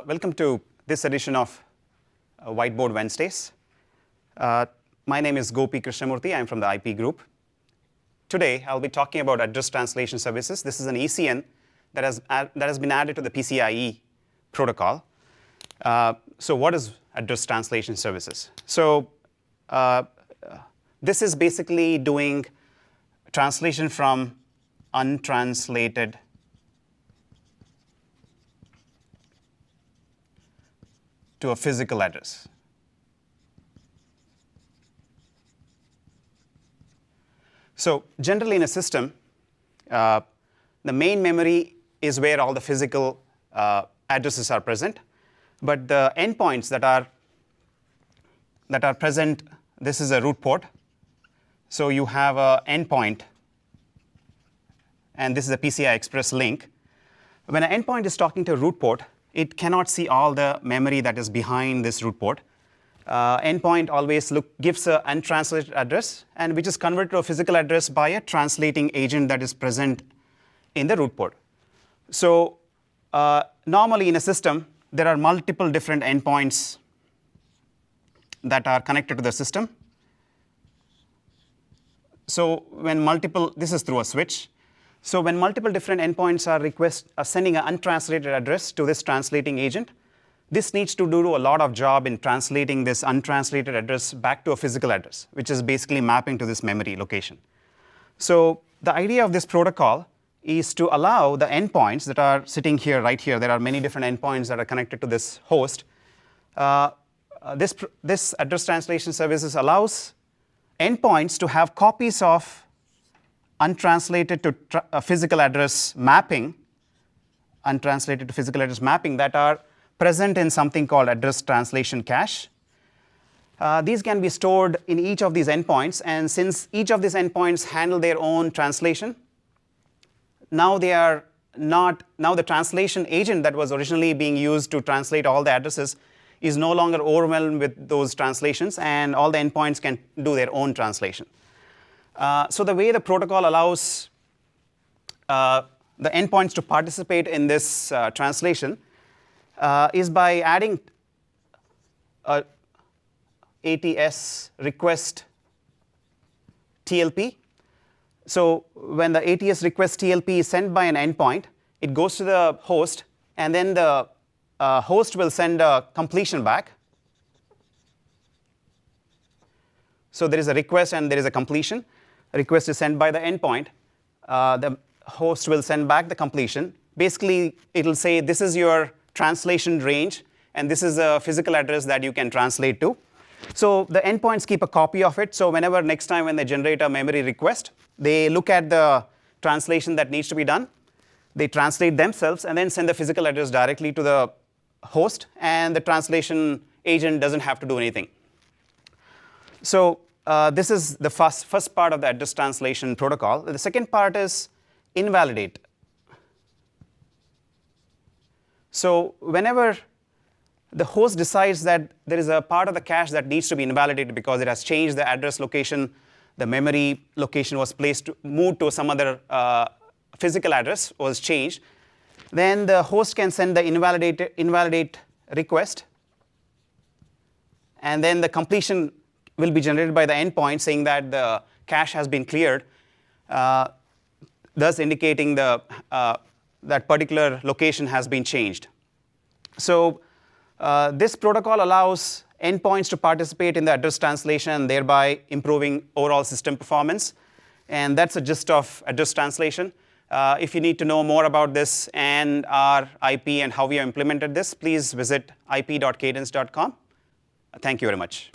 Welcome to this edition of Whiteboard Wednesdays. My name is Gopi Krishnamurthy. I'm from the IP group. Today, I'll be talking about address translation services. This is an ECN that has been added to the PCIe protocol. So what is address translation services? So this is basically doing translation from untranslated to a physical address. So generally in a system, the main memory is where all the physical addresses are present. But the endpoints that are present, this is a root port. So you have an endpoint, and this is a PCI Express link. When an endpoint is talking to a root port, it cannot see all the memory that is behind this root port. Endpoint always gives an untranslated address, and which is converted to a physical address by a translating agent that is present in the root port. So normally in a system, there are multiple different endpoints that are connected to the system. So when this is through a switch. So when multiple different endpoints are sending an untranslated address to this translating agent, this needs to do a lot of job in translating this untranslated address back to a physical address, which is basically mapping to this memory location. So the idea of this protocol is to allow the endpoints that are sitting here, right here. There are many different endpoints that are connected to this host. This address translation services allows endpoints to have copies of untranslated to physical address mapping, that are present in something called address translation cache. These can be stored in each of these endpoints, and since each of these endpoints handle their own translation, now the translation agent that was originally being used to translate all the addresses is no longer overwhelmed with those translations, and all the endpoints can do their own translation. So the way the protocol allows the endpoints to participate in this translation is by adding a ATS request TLP. So when the ATS request TLP is sent by an endpoint, it goes to the host, and then the host will send a completion back. So there is a request and there is a completion. A request is sent by the endpoint. The host will send back the completion. Basically, it will say, this is your translation range, and this is a physical address that you can translate to. So the endpoints keep a copy of it. So whenever next time when they generate a memory request, they look at the translation that needs to be done. They translate themselves and then send the physical address directly to the host, and the translation agent doesn't have to do anything. So this is the first part of the address translation protocol. The second part is invalidate. So whenever the host decides that there is a part of the cache that needs to be invalidated because it has changed the address location, the memory location was moved to some other physical address was changed, then the host can send the invalidate request, and then the completion will be generated by the endpoint saying that the cache has been cleared, thus indicating that particular location has been changed. So this protocol allows endpoints to participate in the address translation, and thereby improving overall system performance. And that's the gist of address translation. If you need to know more about this and our IP and how we have implemented this, please visit ip.cadence.com. Thank you very much.